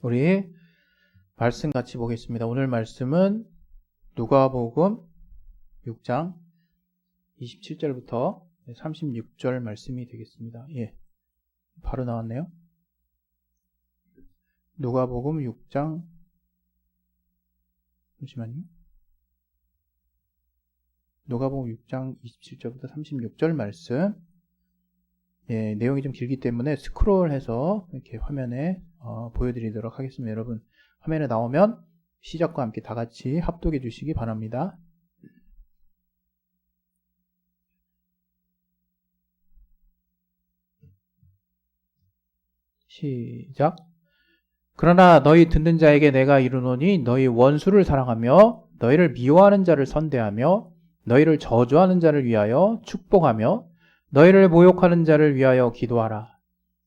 우리 말씀 같이 보겠습니다. 오늘 말씀은 누가복음 6장 27절부터 36절 말씀이 되겠습니다. 예, 바로 나왔네요. 누가복음 6장 잠시만요. 누가복음 6장 27절부터 36절 말씀. 예, 내용이 좀 길기 때문에 스크롤해서 이렇게 화면에 보여드리도록 하겠습니다. 여러분 화면에 나오면 시작과 함께 다 같이 합독해 주시기 바랍니다. 시작. 그러나 너희 듣는 자에게 내가 이르노니 너희 원수를 사랑하며 너희를 미워하는 자를 선대하며 너희를 저주하는 자를 위하여 축복하며 너희를 모욕하는 자를 위하여 기도하라.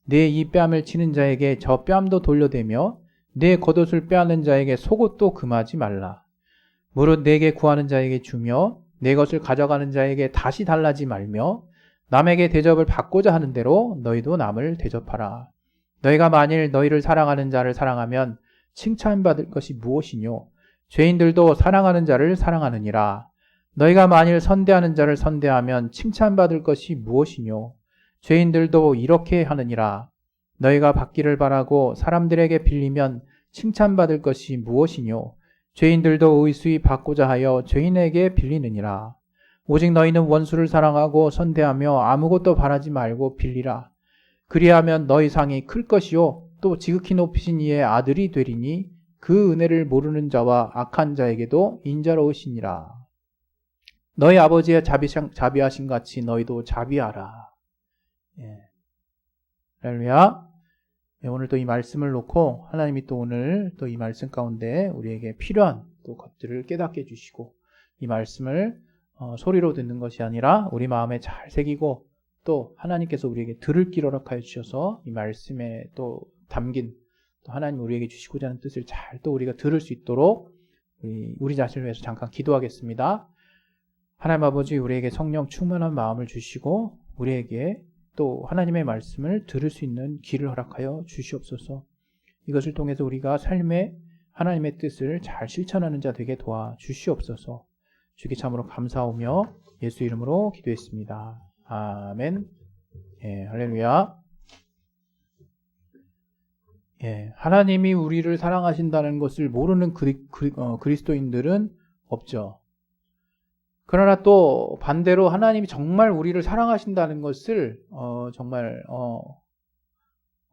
네 이 뺨을 치는 자에게 저 뺨도 돌려대며 네 겉옷을 빼앗는 자에게 속옷도 금하지 말라. 무릇 내게 구하는 자에게 주며 내 것을 가져가는 자에게 다시 달라지 말며 남에게 대접을 받고자 하는 대로 너희도 남을 대접하라. 너희가 만일 너희를 사랑하는 자를 사랑하면 칭찬받을 것이 무엇이뇨? 죄인들도 사랑하는 자를 사랑하느니라. 너희가 만일 선대하는 자를 선대하면 칭찬받을 것이 무엇이뇨? 죄인들도 이렇게 하느니라. 너희가 받기를 바라고 사람들에게 빌리면 칭찬받을 것이 무엇이뇨? 죄인들도 의수히 받고자 하여 죄인에게 빌리느니라. 오직 너희는 원수를 사랑하고 선대하며 아무것도 바라지 말고 빌리라. 그리하면 너희 상이 클 것이요 또 지극히 높이신 이의 아들이 되리니 그 은혜를 모르는 자와 악한 자에게도 인자로우시니라. 너희 아버지의 자비하신 같이 너희도 자비하라. 예. 할렐루야. 예, 오늘 또 이 말씀을 놓고 하나님이 또 오늘 또 이 말씀 가운데 우리에게 필요한 또 것들을 깨닫게 해주시고 이 말씀을 소리로 듣는 것이 아니라 우리 마음에 잘 새기고 또 하나님께서 우리에게 들을 귀를 허락하여 주셔서 이 말씀에 또 담긴 또 하나님 우리에게 주시고자 하는 뜻을 잘 또 우리가 들을 수 있도록 우리 자신을 위해서 잠깐 기도하겠습니다. 하나님 아버지 우리에게 성령 충만한 마음을 주시고 우리에게 또 하나님의 말씀을 들을 수 있는 귀를 허락하여 주시옵소서. 이것을 통해서 우리가 삶에 하나님의 뜻을 잘 실천하는 자 되게 도와주시옵소서. 주께 참으로 감사하며 예수 이름으로 기도했습니다. 아멘. 예, 할렐루야. 예, 하나님이 우리를 사랑하신다는 것을 모르는 그리스도인들은 없죠. 그러나 또 반대로 하나님이 정말 우리를 사랑하신다는 것을 정말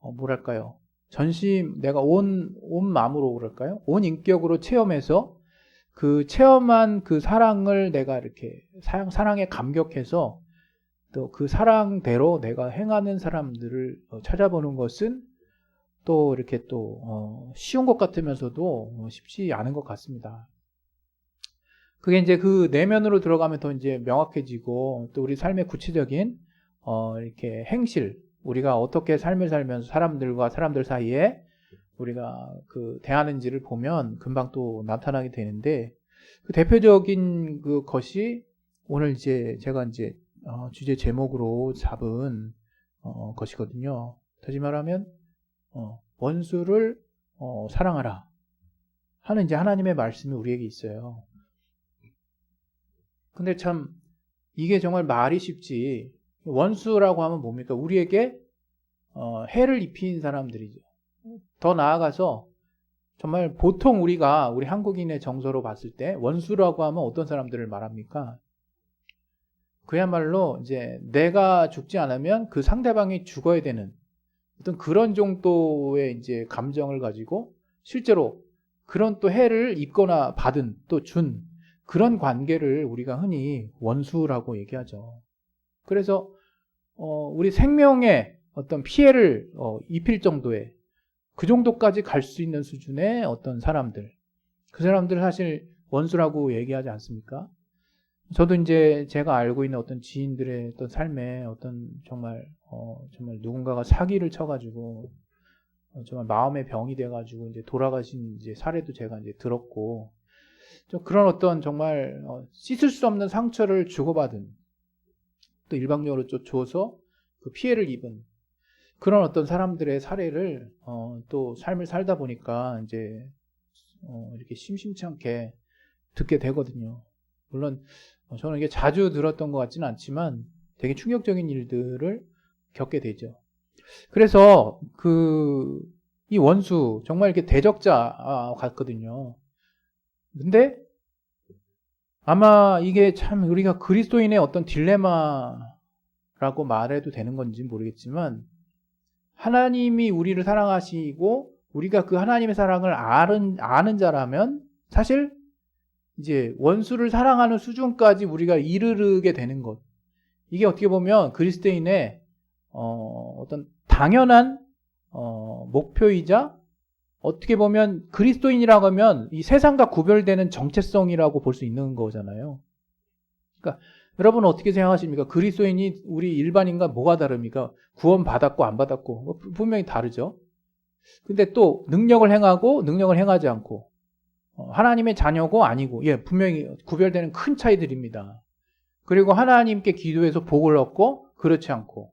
뭐랄까요? 전심 내가 온 마음으로 그럴까요? 온 인격으로 체험해서 그 체험한 그 사랑을 내가 이렇게 사랑에 감격해서 또 그 사랑대로 내가 행하는 사람들을 찾아보는 것은 또 이렇게 또 쉬운 것 같으면서도 쉽지 않은 것 같습니다. 그게 이제 그 내면으로 들어가면 더 이제 명확해지고 또 우리 삶의 구체적인 이렇게 행실, 우리가 어떻게 삶을 살면서 사람들과 사람들 사이에 우리가 그 대하는지를 보면 금방 또 나타나게 되는데 그 대표적인 그 것이 오늘 이제 제가 이제 주제 제목으로 잡은 것이거든요. 다시 말하면 원수를 사랑하라 하는 이제 하나님의 말씀이 우리에게 있어요. 근데 참 이게 정말 말이 쉽지 원수라고 하면 뭡니까? 우리에게 해를 입힌 사람들이죠. 더 나아가서 정말 보통 우리 한국인의 정서로 봤을 때 원수라고 하면 어떤 사람들을 말합니까? 그야말로 이제 내가 죽지 않으면 그 상대방이 죽어야 되는 어떤 그런 정도의 이제 감정을 가지고 실제로 그런 또 해를 입거나 받은 또 준 그런 관계를 우리가 흔히 원수라고 얘기하죠. 그래서 우리 생명에 어떤 피해를 입힐 정도의 그 정도까지 갈 수 있는 수준의 어떤 사람들, 그 사람들 사실 원수라고 얘기하지 않습니까? 저도 이제 제가 알고 있는 어떤 지인들의 어떤 삶에 어떤 정말 누군가가 사기를 쳐가지고 정말 마음의 병이 돼가지고 이제 돌아가신 이제 사례도 제가 이제 들었고, 좀 그런 어떤 정말 씻을 수 없는 상처를 주고받은 또 일방적으로 쫓아서 그 피해를 입은 그런 어떤 사람들의 사례를 또 삶을 살다 보니까 이제 이렇게 심심치 않게 듣게 되거든요. 물론 저는 이게 자주 들었던 것 같지는 않지만 되게 충격적인 일들을 겪게 되죠. 그래서 이 원수 정말 이렇게 대적자 같거든요. 근데 아마 이게 참 우리가 그리스도인의 어떤 딜레마라고 말해도 되는 건지 모르겠지만, 하나님이 우리를 사랑하시고 우리가 그 하나님의 사랑을 아는 자라면 사실 이제 원수를 사랑하는 수준까지 우리가 이르게 되는 것, 이게 어떻게 보면 그리스도인의 어떤 당연한 목표이자, 어떻게 보면 그리스도인이라고 하면 이 세상과 구별되는 정체성이라고 볼 수 있는 거잖아요. 그러니까 여러분은 어떻게 생각하십니까? 그리스도인이 우리 일반인과 뭐가 다릅니까? 구원 받았고 안 받았고 분명히 다르죠. 근데 또 능력을 행하고 능력을 행하지 않고, 하나님의 자녀고 아니고, 분명히 구별되는 큰 차이들입니다. 그리고 하나님께 기도해서 복을 얻고 그렇지 않고,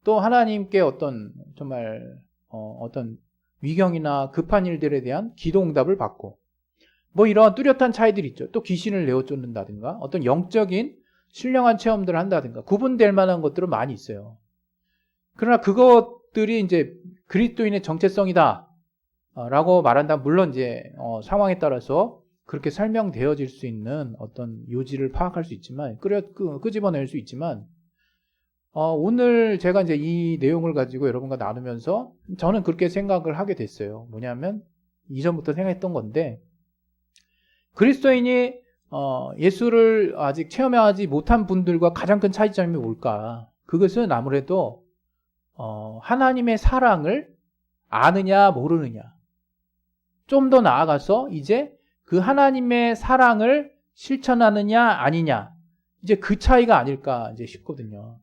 또 하나님께 어떤 정말 어떤 위경이나 급한 일들에 대한 기도 응답을 받고, 뭐 이런 뚜렷한 차이들이 있죠. 또 귀신을 내어 쫓는다든가 어떤 영적인 신령한 체험들을 한다든가 구분될 만한 것들은 많이 있어요. 그러나 그것들이 이제 그리스도인의 정체성이다 라고 말한다면, 물론 이제 상황에 따라서 그렇게 설명되어질 수 있는 어떤 요지를 파악할 수 있지만, 끄집어낼 수 있지만, 오늘 제가 이제 이 내용을 가지고 여러분과 나누면서 저는 그렇게 생각을 하게 됐어요. 뭐냐면, 이전부터 생각했던 건데, 그리스도인이 예수를 아직 체험하지 못한 분들과 가장 큰 차이점이 뭘까? 그것은 아무래도 하나님의 사랑을 아느냐 모르느냐, 좀 더 나아가서 이제 그 하나님의 사랑을 실천하느냐 아니냐, 이제 그 차이가 아닐까 이제 싶거든요.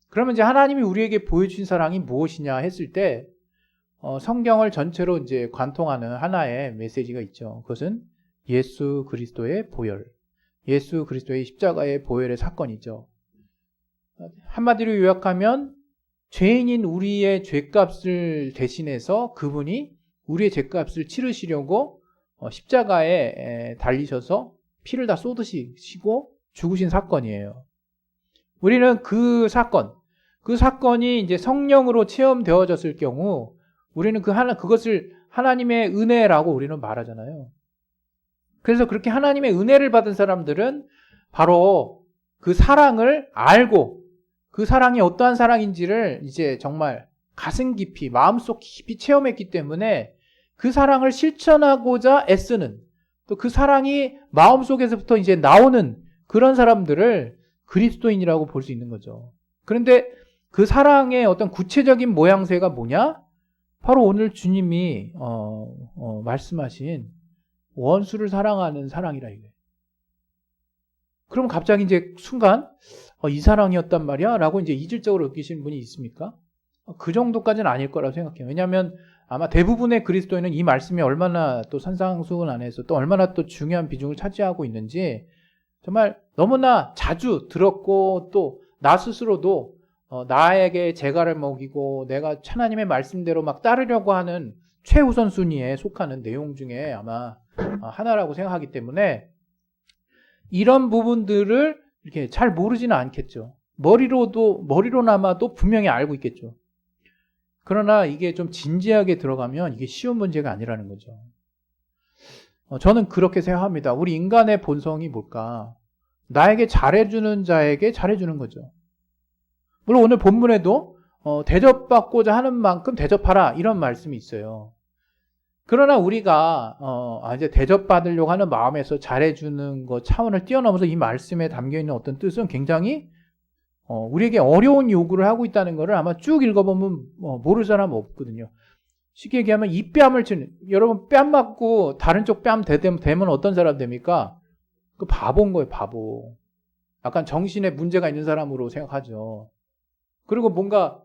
그러면 이제 하나님이 우리에게 보여주신 사랑이 무엇이냐 했을 때 성경을 전체로 이제 관통하는 하나의 메시지가 있죠. 그것은 예수 그리스도의 보혈, 예수 그리스도의 십자가의 보혈의 사건이죠. 한마디로 요약하면 죄인인 우리의 죄값을 대신해서 그분이 우리의 죄값을 치르시려고 십자가에 달리셔서 피를 다 쏟으시고 죽으신 사건이에요. 우리는 그 사건이 이제 성령으로 체험되어졌을 경우 우리는 그것을 하나님의 은혜라고 우리는 말하잖아요. 그래서 그렇게 하나님의 은혜를 받은 사람들은 바로 그 사랑을 알고 그 사랑이 어떠한 사랑인지를 이제 정말 가슴 깊이, 마음속 깊이 체험했기 때문에 그 사랑을 실천하고자 애쓰는, 또 그 사랑이 마음속에서부터 이제 나오는 그런 사람들을 그리스도인이라고 볼 수 있는 거죠. 그런데 그 사랑의 어떤 구체적인 모양새가 뭐냐? 바로 오늘 주님이 말씀하신 원수를 사랑하는 사랑이라 이거예요. 그럼 갑자기 이제 순간 이 사랑이었단 말이야? 라고 이제 이질적으로 느끼시는 분이 있습니까? 그 정도까지는 아닐 거라고 생각해요. 왜냐하면 아마 대부분의 그리스도인은 이 말씀이 얼마나 또 산상수훈 안에서 또 얼마나 또 중요한 비중을 차지하고 있는지 정말 너무나 자주 들었고, 또 나 스스로도 나에게 재갈을 먹이고 내가 하나님의 말씀대로 막 따르려고 하는 최우선 순위에 속하는 내용 중에 아마 하나라고 생각하기 때문에 이런 부분들을 이렇게 잘 모르지는 않겠죠. 머리로나마도 분명히 알고 있겠죠. 그러나 이게 좀 진지하게 들어가면 이게 쉬운 문제가 아니라는 거죠. 저는 그렇게 생각합니다. 우리 인간의 본성이 뭘까? 나에게 잘해주는 자에게 잘해주는 거죠. 물론 오늘 본문에도 대접받고자 하는 만큼 대접하라 이런 말씀이 있어요. 그러나 우리가 이제 대접받으려고 하는 마음에서 잘해주는 것 차원을 뛰어넘어서 이 말씀에 담겨있는 어떤 뜻은 굉장히 우리에게 어려운 요구를 하고 있다는 것을 아마 쭉 읽어보면 모를 사람은 없거든요. 쉽게 얘기하면 이 뺨을 치는, 여러분 뺨 맞고 다른 쪽 뺨 대면 어떤 사람 됩니까? 그 바보인 거예요, 바보. 약간 정신에 문제가 있는 사람으로 생각하죠. 그리고 뭔가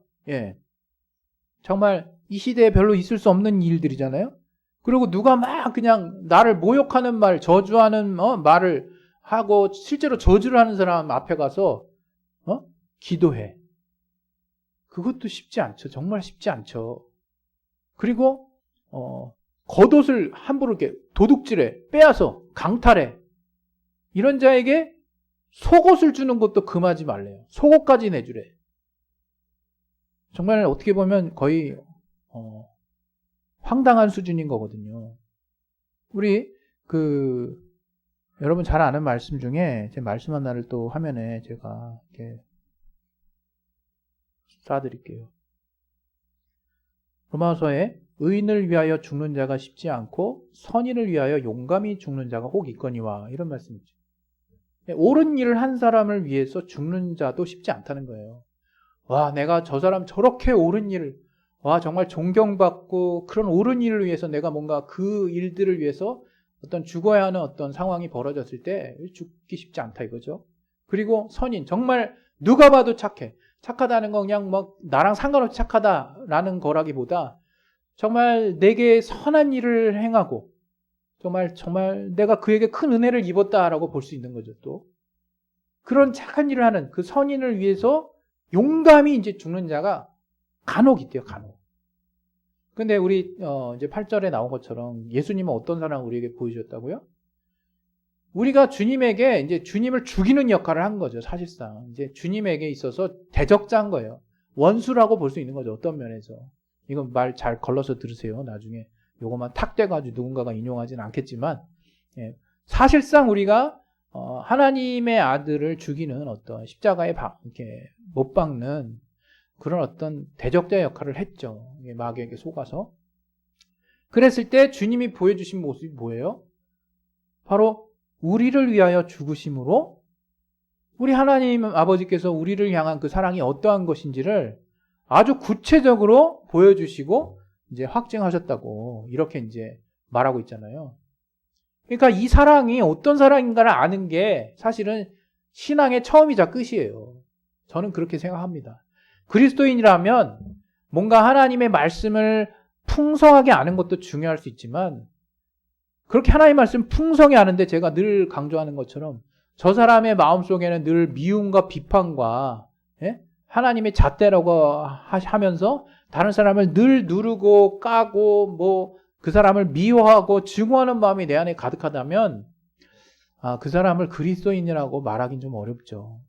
정말 이 시대에 별로 있을 수 없는 일들이잖아요. 그리고 누가 막 그냥 나를 모욕하는 말, 저주하는 말을 하고 실제로 저주를 하는 사람 앞에 가서 기도해. 그것도 쉽지 않죠. 정말 쉽지 않죠. 그리고 겉옷을 함부로 이렇게 도둑질해, 빼앗아, 강탈해. 이런 자에게 속옷을 주는 것도 금하지 말래요. 속옷까지 내주래. 정말 어떻게 보면 거의 황당한 수준인 거거든요. 우리 여러분 잘 아는 말씀 중에 제 말씀 하나를 또 화면에 제가 이렇게 쏴드릴게요. 로마서에 의인을 위하여 죽는 자가 쉽지 않고 선인을 위하여 용감히 죽는 자가 혹 있거니와, 이런 말씀이죠. 옳은 일을 한 사람을 위해서 죽는 자도 쉽지 않다는 거예요. 와, 내가 저 사람 저렇게 옳은 일을, 와, 정말 존경받고 그런 옳은 일을 위해서 내가 뭔가 그 일들을 위해서 어떤 죽어야 하는 어떤 상황이 벌어졌을 때 죽기 쉽지 않다 이거죠. 그리고 선인, 정말 누가 봐도 착해. 착하다는 건 그냥 막 나랑 상관없이 착하다라는 거라기보다 정말 내게 선한 일을 행하고 정말 내가 그에게 큰 은혜를 입었다라고 볼 수 있는 거죠. 또 그런 착한 일을 하는 그 선인을 위해서 용감히 이제 죽는 자가 간혹 있대요. 간혹. 근데 우리 이제 8절에 나온 것처럼 예수님은 어떤 사람을 우리에게 보여주셨다고요? 우리가 주님에게 이제 주님을 죽이는 역할을 한 거죠. 사실상 이제 주님에게 있어서 대적자인 거예요. 원수라고 볼 수 있는 거죠. 어떤 면에서. 이건 말 잘 걸러서 들으세요. 나중에 요것만 탁 떼가지고 누군가가 인용하지는 않겠지만, 사실상 우리가 하나님의 아들을 죽이는 어떤 십자가에 이렇게 못 박는 그런 어떤 대적자 역할을 했죠. 마귀에게 속아서. 그랬을 때 주님이 보여주신 모습이 뭐예요? 바로 우리를 위하여 죽으심으로 우리 하나님 아버지께서 우리를 향한 그 사랑이 어떠한 것인지를 아주 구체적으로 보여주시고 이제 확증하셨다고 이렇게 이제 말하고 있잖아요. 그러니까 이 사랑이 어떤 사랑인가를 아는 게 사실은 신앙의 처음이자 끝이에요. 저는 그렇게 생각합니다. 그리스도인이라면 뭔가 하나님의 말씀을 풍성하게 아는 것도 중요할 수 있지만, 그렇게 하나님의 말씀 풍성히 아는데 제가 늘 강조하는 것처럼 저 사람의 마음속에는 늘 미움과 비판과 하나님의 잣대라고 하면서 다른 사람을 늘 누르고 까고 뭐 그 사람을 미워하고 증오하는 마음이 내 안에 가득하다면 그 사람을 그리스도인이라고 말하기는 좀 어렵죠.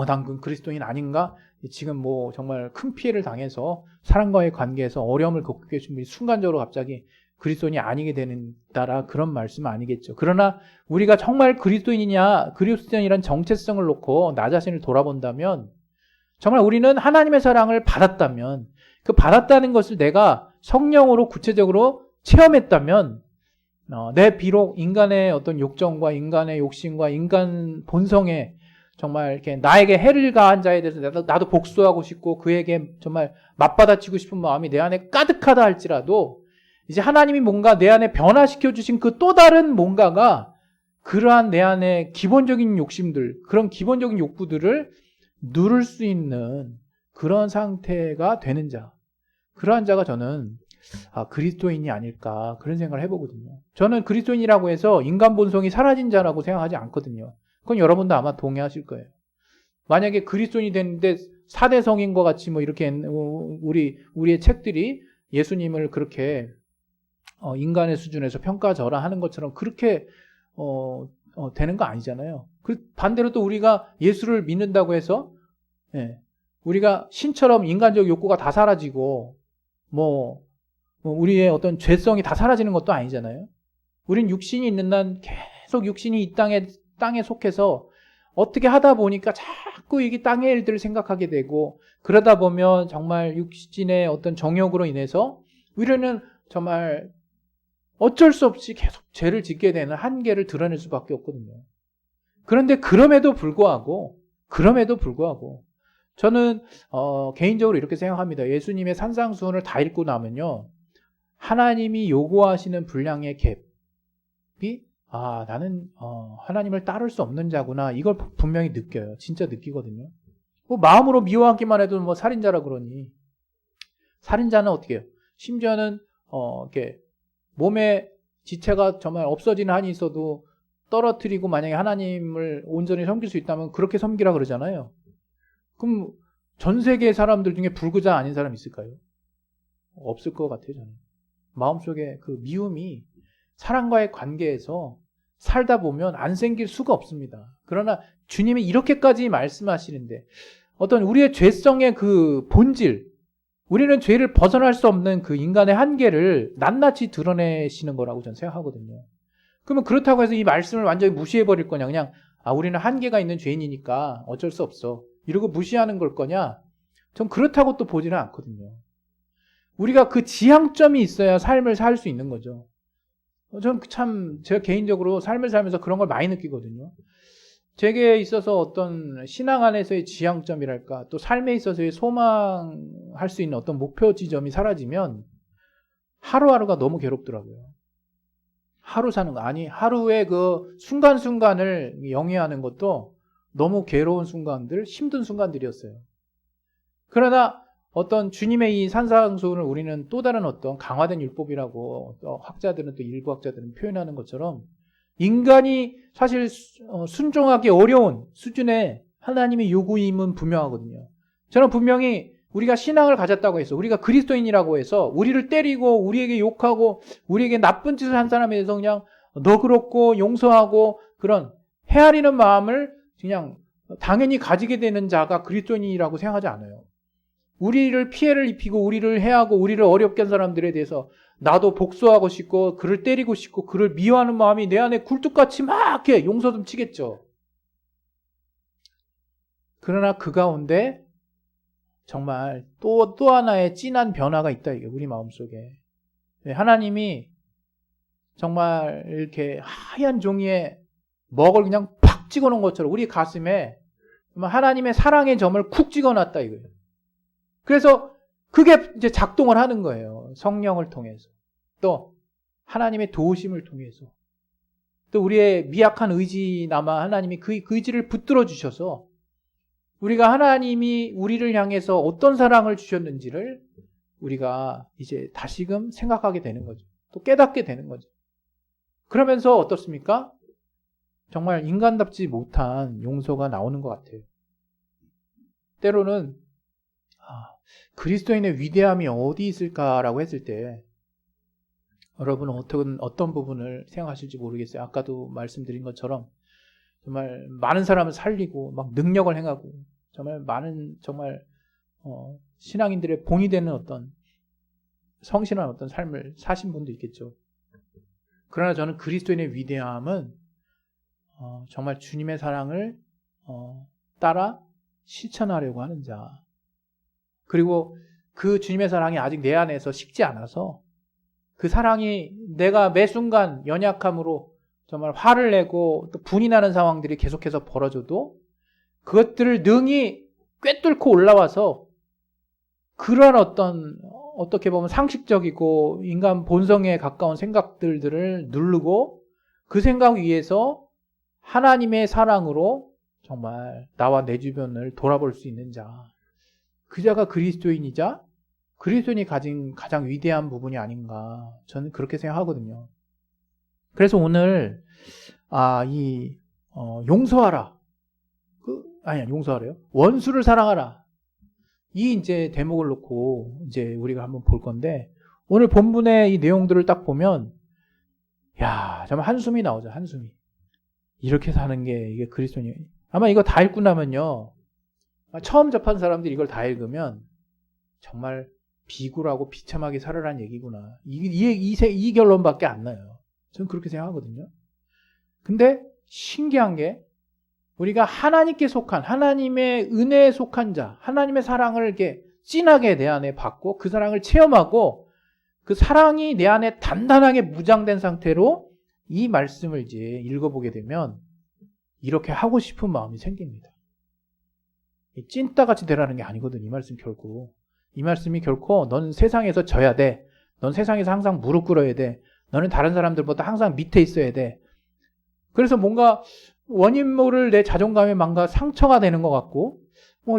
난 그리스도인 아닌가? 지금 뭐 정말 큰 피해를 당해서 사람과의 관계에서 어려움을 겪고 계신 분이 순간적으로 갑자기 그리스도인이 아니게 되는다라 그런 말씀은 아니겠죠. 그러나 우리가 정말 그리스도인이란 정체성을 놓고 나 자신을 돌아본다면, 정말 우리는 하나님의 사랑을 받았다면, 그 받았다는 것을 내가 성령으로 구체적으로 체험했다면, 내 비록 인간의 어떤 욕정과 인간의 욕심과 인간 본성에 정말 이렇게 나에게 해를 가한 자에 대해서 나도 복수하고 싶고 그에게 정말 맞받아치고 싶은 마음이 내 안에 가득하다 할지라도, 이제 하나님이 뭔가 내 안에 변화시켜 주신 그 또 다른 뭔가가 그러한 내 안에 기본적인 욕심들, 그런 기본적인 욕구들을 누를 수 있는 그런 상태가 되는 자, 그러한 자가 저는 그리스도인이 아닐까 그런 생각을 해보거든요. 저는 그리스도인이라고 해서 인간 본성이 사라진 자라고 생각하지 않거든요. 그건 여러분도 아마 동의하실 거예요. 만약에 그리스도인이 됐는데 사대성인과 같이 뭐 이렇게 우리의 책들이 예수님을 그렇게 인간의 수준에서 평가절하하는 것처럼 그렇게 되는 거 아니잖아요. 반대로 또 우리가 예수를 믿는다고 해서 우리가 신처럼 인간적 욕구가 다 사라지고 뭐 우리의 어떤 죄성이 다 사라지는 것도 아니잖아요. 우린 육신이 있는 한 계속 육신이 이 땅에 속해서 어떻게 하다 보니까 자꾸 이게 땅의 일들을 생각하게 되고, 그러다 보면 정말 육신의 어떤 정욕으로 인해서 우리는 정말 어쩔 수 없이 계속 죄를 짓게 되는 한계를 드러낼 수밖에 없거든요. 그런데 그럼에도 불구하고 저는 개인적으로 이렇게 생각합니다. 예수님의 산상수훈을 다 읽고 나면요, 하나님이 요구하시는 분량의 갭이 나는 하나님을 따를 수 없는 자구나, 이걸 분명히 느껴요. 진짜 느끼거든요. 뭐 마음으로 미워하기만 해도 뭐 살인자라 그러니, 살인자는 어떻게 해요? 심지어는 이렇게 몸에 지체가 정말 없어지는 한이 있어도 떨어뜨리고 만약에 하나님을 온전히 섬길 수 있다면 그렇게 섬기라 그러잖아요. 그럼 전 세계 사람들 중에 불구자 아닌 사람 있을까요? 없을 것 같아요, 저는. 마음속에 그 미움이 사람과의 관계에서 살다 보면 안 생길 수가 없습니다. 그러나 주님이 이렇게까지 말씀하시는데 어떤 우리의 죄성의 그 본질, 우리는 죄를 벗어날 수 없는 그 인간의 한계를 낱낱이 드러내시는 거라고 저는 생각하거든요. 그러면 그렇다고 해서 이 말씀을 완전히 무시해버릴 거냐, 그냥 우리는 한계가 있는 죄인이니까 어쩔 수 없어 이러고 무시하는 걸 거냐, 전 그렇다고 또 보지는 않거든요. 우리가 그 지향점이 있어야 삶을 살 수 있는 거죠. 저는 참 제가 개인적으로 삶을 살면서 그런 걸 많이 느끼거든요. 제게 있어서 어떤 신앙 안에서의 지향점이랄까, 또 삶에 있어서의 소망할 수 있는 어떤 목표 지점이 사라지면 하루하루가 너무 괴롭더라고요. 하루 사는 거, 아니 하루의 그 순간순간을 영위하는 것도 너무 괴로운 순간들, 힘든 순간들이었어요. 그러나 어떤 주님의 이 산상수훈을 우리는 또 다른 어떤 강화된 율법이라고 또 학자들은, 또 일부 학자들은 표현하는 것처럼 인간이 사실 순종하기 어려운 수준의 하나님의 요구임은 분명하거든요. 저는 분명히 우리가 신앙을 가졌다고 해서, 우리가 그리스도인이라고 해서 우리를 때리고 우리에게 욕하고 우리에게 나쁜 짓을 한 사람에 대해서 그냥 너그럽고 용서하고 그런 헤아리는 마음을 그냥 당연히 가지게 되는 자가 그리스도인이라고 생각하지 않아요. 우리를 피해를 입히고 우리를 해하고 우리를 어렵게 한 사람들에 대해서 나도 복수하고 싶고 그를 때리고 싶고 그를 미워하는 마음이 내 안에 굴뚝같이 막 이렇게 용서 좀 치겠죠. 그러나 그 가운데 정말 또 하나의 진한 변화가 있다, 이게 우리 마음속에. 하나님이 정말 이렇게 하얀 종이에 먹을 그냥 팍 찍어놓은 것처럼 우리 가슴에 하나님의 사랑의 점을 쿡 찍어놨다, 이거예요. 그래서 그게 이제 작동을 하는 거예요. 성령을 통해서. 또 하나님의 도우심을 통해서. 또 우리의 미약한 의지나마 하나님이 그 의지를 붙들어 주셔서 우리가 하나님이 우리를 향해서 어떤 사랑을 주셨는지를 우리가 이제 다시금 생각하게 되는 거죠. 또 깨닫게 되는 거죠. 그러면서 어떻습니까? 정말 인간답지 못한 용서가 나오는 것 같아요. 때로는 그리스도인의 위대함이 어디 있을까라고 했을 때 여러분은 어떤 부분을 생각하실지 모르겠어요. 아까도 말씀드린 것처럼 정말 많은 사람을 살리고 막 능력을 행하고 정말 많은 신앙인들의 본이 되는 어떤 성실한 어떤 삶을 사신 분도 있겠죠. 그러나 저는 그리스도인의 위대함은 정말 주님의 사랑을 따라 실천하려고 하는 자, 그리고 그 주님의 사랑이 아직 내 안에서 식지 않아서 그 사랑이 내가 매 순간 연약함으로 정말 화를 내고 또 분이 나는 상황들이 계속해서 벌어져도 그것들을 능히 꿰뚫고 올라와서 그러한 어떻게 보면 상식적이고 인간 본성에 가까운 생각들을 누르고 그 생각 위에서 하나님의 사랑으로 정말 나와 내 주변을 돌아볼 수 있는 자, 그 자가 그리스도인이자 그리스도인이 가진 가장 위대한 부분이 아닌가, 저는 그렇게 생각하거든요. 그래서 오늘 용서하라, 용서하래요. 원수를 사랑하라. 이 이제 대목을 놓고 이제 우리가 한번 볼 건데, 오늘 본문의 이 내용들을 딱 보면 정말 한숨이 나오죠. 한숨이. 이렇게 사는 게 이게 그리스도인이에요. 아마 이거 다 읽고 나면요, 처음 접한 사람들이 이걸 다 읽으면 정말 비굴하고 비참하게 살아라는 얘기구나, 이 결론밖에 안 나요. 저는 그렇게 생각하거든요. 근데 신기한 게 우리가 하나님께 속한, 하나님의 은혜에 속한 자, 하나님의 사랑을 이렇게 진하게 내 안에 받고 그 사랑을 체험하고 그 사랑이 내 안에 단단하게 무장된 상태로 이 말씀을 이제 읽어보게 되면 이렇게 하고 싶은 마음이 생깁니다. 찐따같이 되라는 게 아니거든, 이 말씀 결국. 이 말씀이 결코 넌 세상에서 져야 돼, 넌 세상에서 항상 무릎 꿇어야 돼, 너는 다른 사람들보다 항상 밑에 있어야 돼. 그래서 뭔가 원인 모를 내 자존감에 뭔가 상처가 되는 것 같고,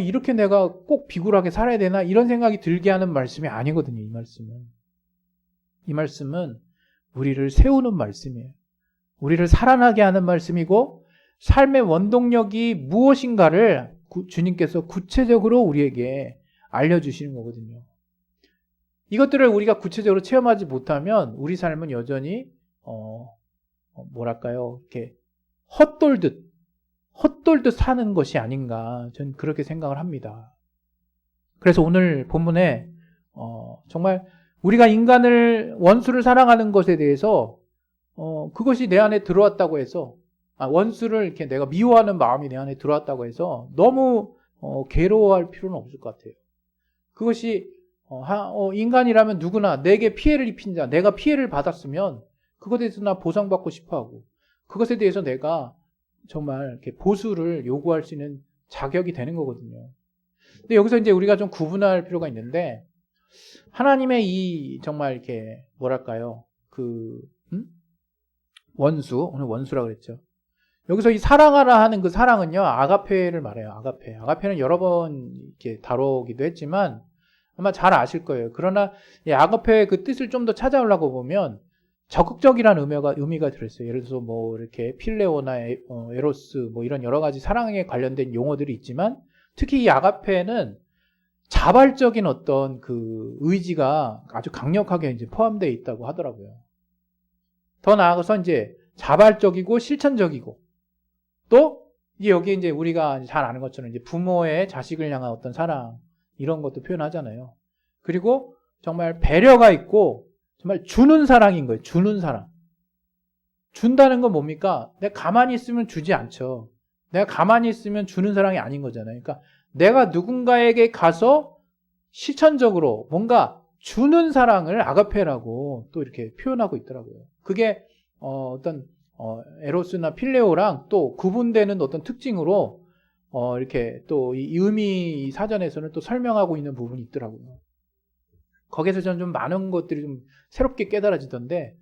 이렇게 내가 꼭 비굴하게 살아야 되나, 이런 생각이 들게 하는 말씀이 아니거든요. 이 말씀은 우리를 세우는 말씀이에요. 우리를 살아나게 하는 말씀이고, 삶의 원동력이 무엇인가를 주님께서 구체적으로 우리에게 알려주시는 거거든요. 이것들을 우리가 구체적으로 체험하지 못하면 우리 삶은 여전히 뭐랄까요? 이렇게 헛돌듯 사는 것이 아닌가 저는 그렇게 생각을 합니다. 그래서 오늘 본문에 정말 우리가 인간을 원수를 사랑하는 것에 대해서 그것이 내 안에 들어왔다고 해서 원수를 이렇게 내가 미워하는 마음이 내 안에 들어왔다고 해서 너무 괴로워할 필요는 없을 것 같아요. 그것이 인간이라면 누구나 내게 피해를 입힌 자, 내가 피해를 받았으면 그것에 대해서 나 보상받고 싶어하고 그것에 대해서 내가 정말 이렇게 보수를 요구할 수 있는 자격이 되는 거거든요. 근데 여기서 이제 우리가 좀 구분할 필요가 있는데 하나님의 이 정말 이렇게 뭐랄까요? 원수, 오늘 원수라고 그랬죠. 여기서 이 사랑하라 하는 그 사랑은요, 아가페를 말해요. 아가페. 아가페는 여러 번 이렇게 다루기도 했지만 아마 잘 아실 거예요. 그러나 이 아가페의 그 뜻을 좀 더 찾아오려고 보면 적극적이라는 의미가 들어있어요. 예를 들어서 뭐 이렇게 필레오나 에로스 뭐 이런 여러 가지 사랑에 관련된 용어들이 있지만 특히 이 아가페는 자발적인 어떤 그 의지가 아주 강력하게 이제 포함되어 있다고 하더라고요. 더 나아가서 이제 자발적이고 실천적이고 또 여기 이제 우리가 잘 아는 것처럼 이제 부모의 자식을 향한 어떤 사랑 이런 것도 표현하잖아요. 그리고 정말 배려가 있고 정말 주는 사랑인 거예요. 주는 사랑. 준다는 건 뭡니까? 내가 가만히 있으면 주지 않죠. 내가 가만히 있으면 주는 사랑이 아닌 거잖아요. 그러니까 내가 누군가에게 가서 실천적으로 뭔가 주는 사랑을 아가페라고 또 이렇게 표현하고 있더라고요. 그게 어떤 에로스나 필레오랑 또 구분되는 어떤 특징으로 이렇게 또 이 의미 사전에서는 또 설명하고 있는 부분이 있더라고요. 거기에서 저는 좀 많은 것들이 좀 새롭게 깨달아지던데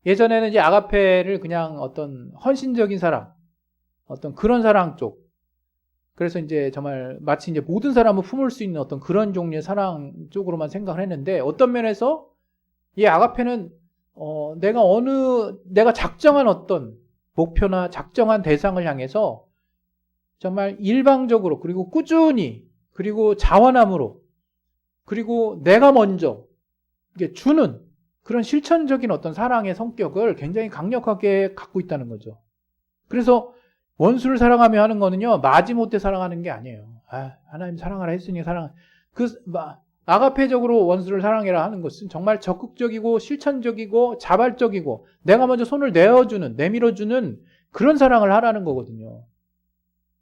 예전에는 이제 아가페를 그냥 어떤 헌신적인 사랑, 어떤 그런 사랑 쪽, 그래서 이제 정말 마치 이제 모든 사람을 품을 수 있는 어떤 그런 종류의 사랑 쪽으로만 생각을 했는데 어떤 면에서 이 아가페는 내가 작정한 어떤 목표나 작정한 대상을 향해서 정말 일방적으로 그리고 꾸준히 그리고 자원함으로 그리고 내가 먼저 이게 주는 그런 실천적인 어떤 사랑의 성격을 굉장히 강력하게 갖고 있다는 거죠. 그래서 원수를 사랑하며 하는 거는요, 마지못해 사랑하는 게 아니에요. 하나님 사랑하라 했으니 아가페적으로 원수를 사랑해라 하는 것은 정말 적극적이고 실천적이고 자발적이고 내가 먼저 손을 내밀어주는 그런 사랑을 하라는 거거든요.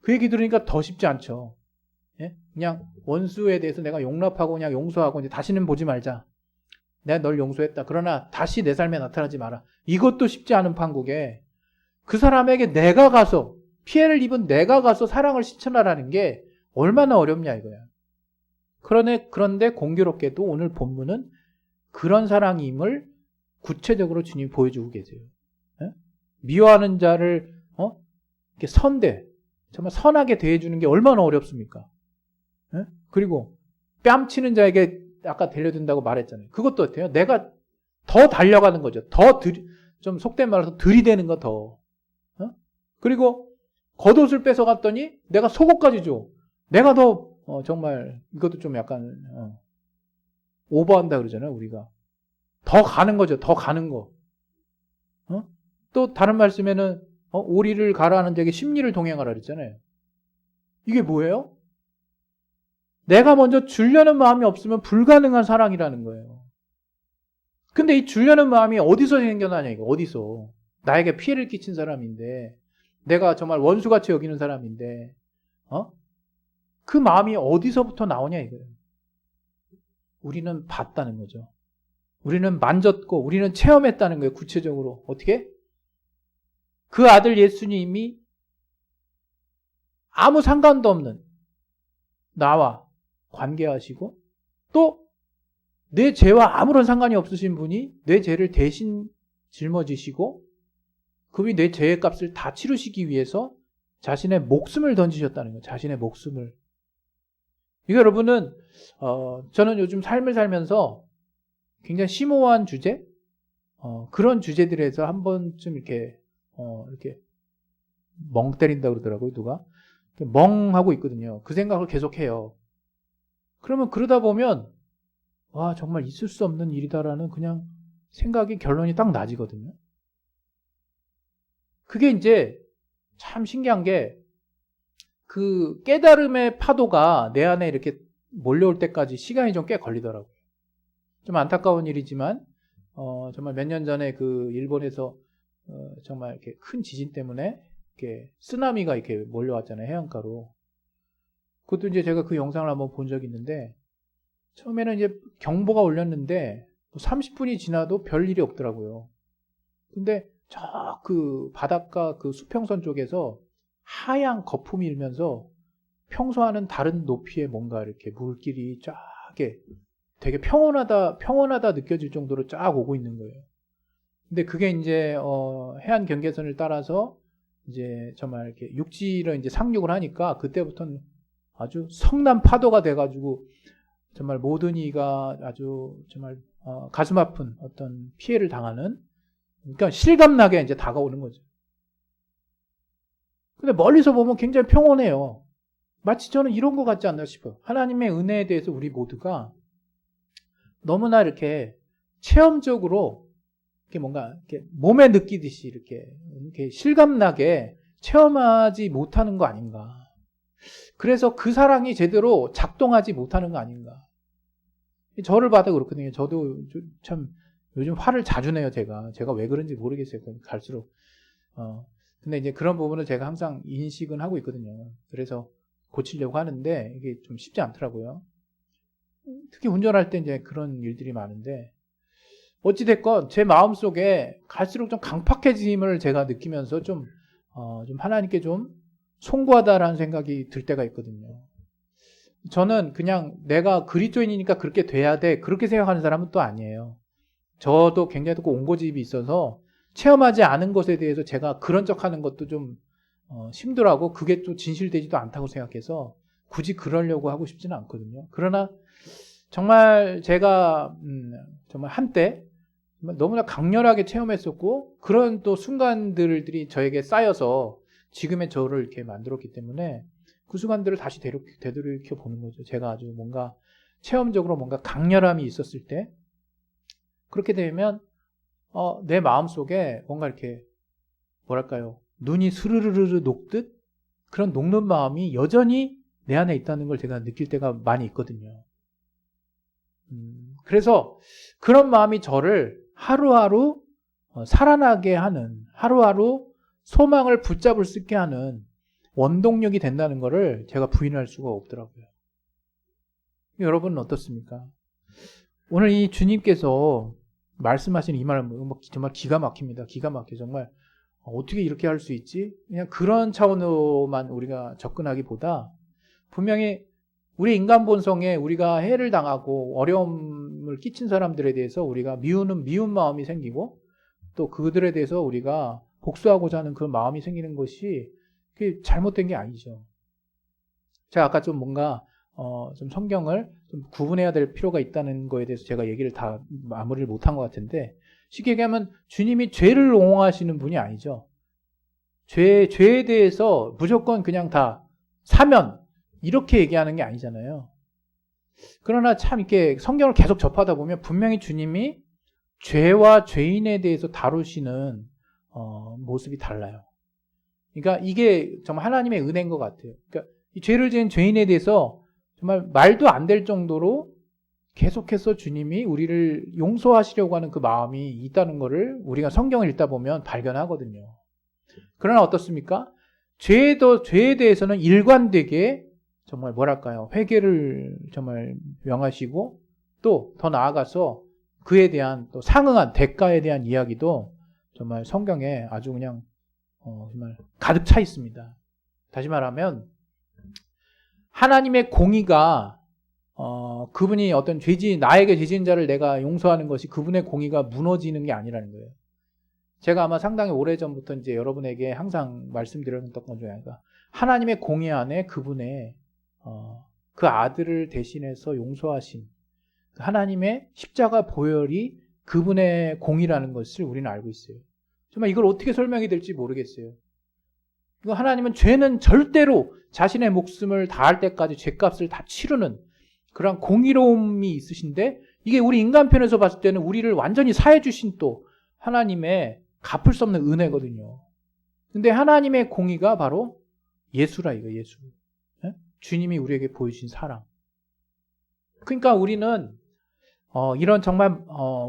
그 얘기 들으니까 더 쉽지 않죠. 예? 그냥 원수에 대해서 내가 용납하고 그냥 용서하고 이제 다시는 보지 말자. 내가 널 용서했다. 그러나 다시 내 삶에 나타나지 마라. 이것도 쉽지 않은 판국에 그 사람에게 내가 가서 피해를 입은 내가 가서 사랑을 실천하라는 게 얼마나 어렵냐 이거야. 그런데 공교롭게도 오늘 본문은 그런 사랑임을 구체적으로 주님이 보여주고 계세요. 예? 미워하는 자를 이렇게 정말 선하게 대해주는 게 얼마나 어렵습니까? 예? 그리고 뺨치는 자에게 아까 들려준다고 말했잖아요. 그것도 어때요? 내가 더 달려가는 거죠. 좀 속된 말로 들이대는 거 더. 그리고 겉옷을 뺏어갔더니 내가 속옷까지 줘. 내가 더 정말 이것도 좀 약간 오버한다 그러잖아요. 우리가 더 가는 거죠. 더 가는 거. 또 다른 말씀에는 오리를 가라하는 자에게 십리를 동행하라 그랬잖아요. 이게 뭐예요? 내가 먼저 주려는 마음이 없으면 불가능한 사랑이라는 거예요. 근데 이 주려는 마음이 어디서 생겨나냐 이거. 어디서. 나에게 피해를 끼친 사람인데 내가 정말 원수같이 여기는 사람인데 그 마음이 어디서부터 나오냐 이거예요. 우리는 봤다는 거죠. 우리는 만졌고 우리는 체험했다는 거예요. 구체적으로. 어떻게? 그 아들 예수님이 아무 상관도 없는 나와 관계하시고 또 내 죄와 아무런 상관이 없으신 분이 내 죄를 대신 짊어지시고 그분이 내 죄의 값을 다 치르시기 위해서 자신의 목숨을 던지셨다는 거예요. 자신의 목숨을. 이거 여러분은 저는 요즘 삶을 살면서 굉장히 심오한 주제 그런 주제들에서 한 번쯤 이렇게 멍 때린다고 그러더라고요. 누가 멍하고 있거든요. 그 생각을 계속 해요. 그러면 그러다 보면 와, 정말 있을 수 없는 일이다라는 그냥 생각이 결론이 딱 나지거든요. 그게 이제 참 신기한 게 그 깨달음의 파도가 내 안에 이렇게 몰려올 때까지 시간이 좀 꽤 걸리더라고요. 좀 안타까운 일이지만 정말 몇 년 전에 그 일본에서 정말 이렇게 큰 지진 때문에 이렇게 쓰나미가 이렇게 몰려왔잖아요, 해안가로. 그것도 이제 제가 그 영상을 한번 본 적이 있는데 처음에는 이제 경보가 울렸는데 30분이 지나도 별 일이 없더라고요. 근데 저 그 바닷가 그 수평선 쪽에서 하얀 거품이 일면서 평소와는 다른 높이의 뭔가 이렇게 물길이 쫙 이렇게 되게 평온하다 느껴질 정도로 쫙 오고 있는 거예요. 근데 그게 이제 해안 경계선을 따라서 이제 정말 이렇게 육지로 이제 상륙을 하니까 그때부터는 아주 성난 파도가 돼가지고 정말 모든 이가 아주 정말 가슴 아픈 어떤 피해를 당하는, 그러니까 실감나게 이제 다가오는 거죠. 근데 멀리서 보면 굉장히 평온해요. 마치 저는 이런 것 같지 않나 싶어요. 하나님의 은혜에 대해서 우리 모두가 너무나 이렇게 체험적으로 이렇게 뭔가 이렇게 몸에 느끼듯이 이렇게 실감나게 체험하지 못하는 거 아닌가. 그래서 그 사랑이 제대로 작동하지 못하는 거 아닌가. 저를 봐도 그렇거든요. 저도 참 요즘 화를 자주 내요, 제가 왜 그런지 모르겠어요. 갈수록. 근데 이제 그런 부분을 제가 항상 인식은 하고 있거든요. 그래서 고치려고 하는데 이게 좀 쉽지 않더라고요. 특히 운전할 때 이제 그런 일들이 많은데, 어찌됐건 제 마음속에 갈수록 좀 강팍해짐을 제가 느끼면서 좀 하나님께 좀 송구하다라는 생각이 들 때가 있거든요. 저는 그냥 내가 그리스도인이니까 그렇게 돼야 돼, 그렇게 생각하는 사람은 또 아니에요. 저도 굉장히 또 온고집이 있어서 체험하지 않은 것에 대해서 제가 그런 척 하는 것도 좀 힘들하고 그게 또 진실되지도 않다고 생각해서 굳이 그러려고 하고 싶지는 않거든요. 그러나 정말 제가 정말 한때 너무나 강렬하게 체험했었고 그런 또 순간들이 저에게 쌓여서 지금의 저를 이렇게 만들었기 때문에 그 순간들을 다시 되돌이켜 보는 거죠. 제가 아주 뭔가 체험적으로 뭔가 강렬함이 있었을 때 그렇게 되면 내 마음속에 뭔가 이렇게 뭐랄까요, 눈이 스르르르 녹듯 그런 녹는 마음이 여전히 내 안에 있다는 걸 제가 느낄 때가 많이 있거든요. 그래서 그런 마음이 저를 하루하루 살아나게 하는, 하루하루 소망을 붙잡을 수 있게 하는 원동력이 된다는 것을 제가 부인할 수가 없더라고요. 여러분은 어떻습니까? 오늘 이 주님께서 말씀하시는 이 말은 정말 기가 막힙니다. 기가 막혀. 정말 어떻게 이렇게 할 수 있지? 그냥 그런 차원으로만 우리가 접근하기보다 분명히 우리 인간 본성에 우리가 해를 당하고 어려움을 끼친 사람들에 대해서 우리가 미운 마음이 생기고 또 그들에 대해서 우리가 복수하고자 하는 그 마음이 생기는 것이 그게 잘못된 게 아니죠. 제가 아까 좀 뭔가 좀 성경을 좀 구분해야 될 필요가 있다는 거에 대해서 제가 얘기를 다 마무리를 못한 것 같은데, 쉽게 얘기하면 주님이 죄를 옹호하시는 분이 아니죠. 죄에 대해서 무조건 그냥 다 사면 이렇게 얘기하는 게 아니잖아요. 그러나 참 이렇게 성경을 계속 접하다 보면 분명히 주님이 죄와 죄인에 대해서 다루시는 모습이 달라요. 그러니까 이게 정말 하나님의 은혜인 것 같아요. 그러니까 이 죄를 지은 죄인에 대해서 정말 말도 안 될 정도로 계속해서 주님이 우리를 용서하시려고 하는 그 마음이 있다는 것을 우리가 성경을 읽다 보면 발견하거든요. 그러나 어떻습니까? 죄에 대해서는 일관되게 정말 뭐랄까요, 회개를 정말 명하시고 또 더 나아가서 그에 대한 또 상응한 대가에 대한 이야기도 정말 성경에 아주 그냥 정말 가득 차 있습니다. 다시 말하면 하나님의 공의가 그분이 어떤 나에게 죄진 자를 내가 용서하는 것이 그분의 공의가 무너지는 게 아니라는 거예요. 제가 아마 상당히 오래전부터 이제 여러분에게 항상 말씀드렸던 것 중에 하나가 하나님의 공의 안에 그분의 그 아들을 대신해서 용서하신 하나님의 십자가 보혈이 그분의 공의라는 것을 우리는 알고 있어요. 정말 이걸 어떻게 설명이 될지 모르겠어요. 하나님은 죄는 절대로 자신의 목숨을 다할 때까지 죄값을 다 치르는 그런 공의로움이 있으신데, 이게 우리 인간편에서 봤을 때는 우리를 완전히 사해 주신 또 하나님의 갚을 수 없는 은혜거든요. 근데 하나님의 공의가 바로 예수라, 이거 예수. 주님이 우리에게 보여주신 사랑. 그러니까 우리는 이런 정말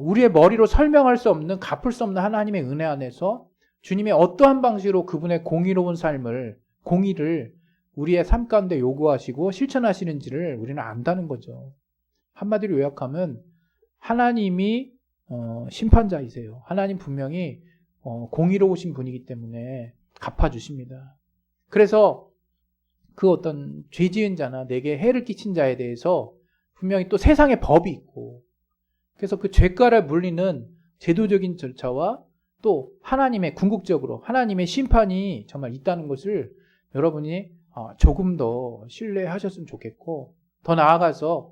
우리의 머리로 설명할 수 없는, 갚을 수 없는 하나님의 은혜 안에서 주님의 어떠한 방식으로 그분의 공의로운 삶을, 공의를 우리의 삶 가운데 요구하시고 실천하시는지를 우리는 안다는 거죠. 한마디로 요약하면 하나님이 심판자이세요. 하나님 분명히 공의로우신 분이기 때문에 갚아주십니다. 그래서 그 어떤 죄 지은 자나 내게 해를 끼친 자에 대해서 분명히 또 세상의 법이 있고, 그래서 그 죄가를 물리는 제도적인 절차와 또 하나님의 궁극적으로 하나님의 심판이 정말 있다는 것을 여러분이 조금 더 신뢰하셨으면 좋겠고, 더 나아가서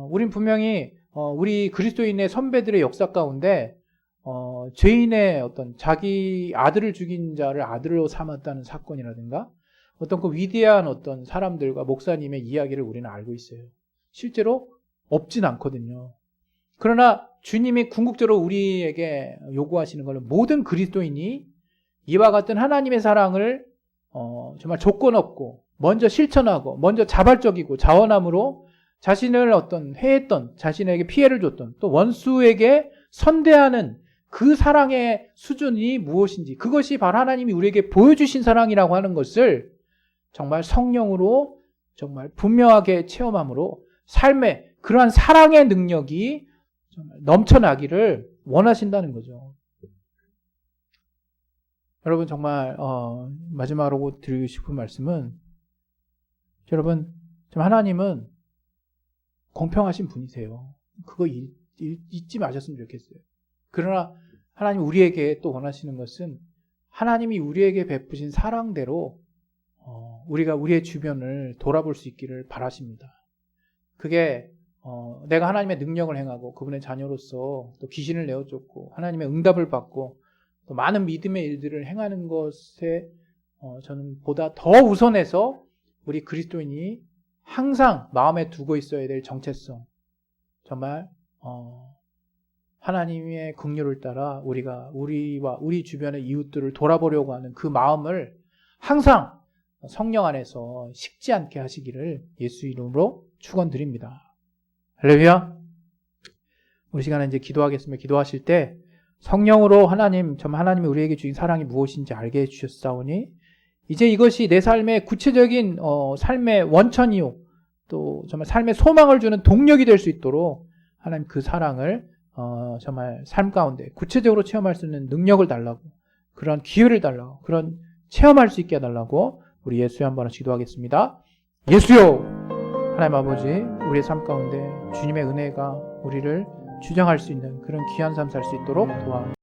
우린 분명히 우리 그리스도인의 선배들의 역사 가운데 죄인의 어떤 자기 아들을 죽인 자를 아들로 삼았다는 사건이라든가 어떤 그 위대한 어떤 사람들과 목사님의 이야기를 우리는 알고 있어요. 실제로 없진 않거든요. 그러나 주님이 궁극적으로 우리에게 요구하시는 것은 모든 그리스도인이 이와 같은 하나님의 사랑을 정말 조건 없고 먼저 실천하고 먼저 자발적이고 자원함으로 자신을 어떤 해했던, 자신에게 피해를 줬던 또 원수에게 선대하는 그 사랑의 수준이 무엇인지, 그것이 바로 하나님이 우리에게 보여주신 사랑이라고 하는 것을 정말 성령으로 정말 분명하게 체험함으로 삶의 그러한 사랑의 능력이 정말 넘쳐나기를 원하신다는 거죠. 여러분, 정말 마지막으로 드리고 싶은 말씀은, 여러분, 하나님은 공평하신 분이세요. 그거 잊지 마셨으면 좋겠어요. 그러나 하나님 우리에게 또 원하시는 것은 하나님이 우리에게 베푸신 사랑대로 우리가 우리의 주변을 돌아볼 수 있기를 바라십니다. 그게 내가 하나님의 능력을 행하고 그분의 자녀로서 또 귀신을 내어쫓고 하나님의 응답을 받고 또 많은 믿음의 일들을 행하는 것에 저는 보다 더 우선해서 우리 그리스도인이 항상 마음에 두고 있어야 될 정체성, 정말 하나님의 긍휼을 따라 우리가 우리와 우리 주변의 이웃들을 돌아보려고 하는 그 마음을 항상 성령 안에서 식지 않게 하시기를 예수 이름으로 축원드립니다. 할렐루야. 우리 시간에 이제 기도하겠습니다. 기도하실 때 성령으로 정말 하나님이 우리에게 주신 사랑이 무엇인지 알게 해주셨사오니 이제 이것이 내 삶의 구체적인 삶의 원천이요 또 정말 삶의 소망을 주는 동력이 될 수 있도록 하나님 그 사랑을 정말 삶 가운데 구체적으로 체험할 수 있는 능력을 달라고, 그런 기회를 달라고, 그런 체험할 수 있게 해달라고 우리 예수여 한번 기도하겠습니다. 예수여, 하나님 아버지, 우리의 삶 가운데 주님의 은혜가 우리를 주장할 수 있는 그런 귀한 삶 살 수 있도록 도와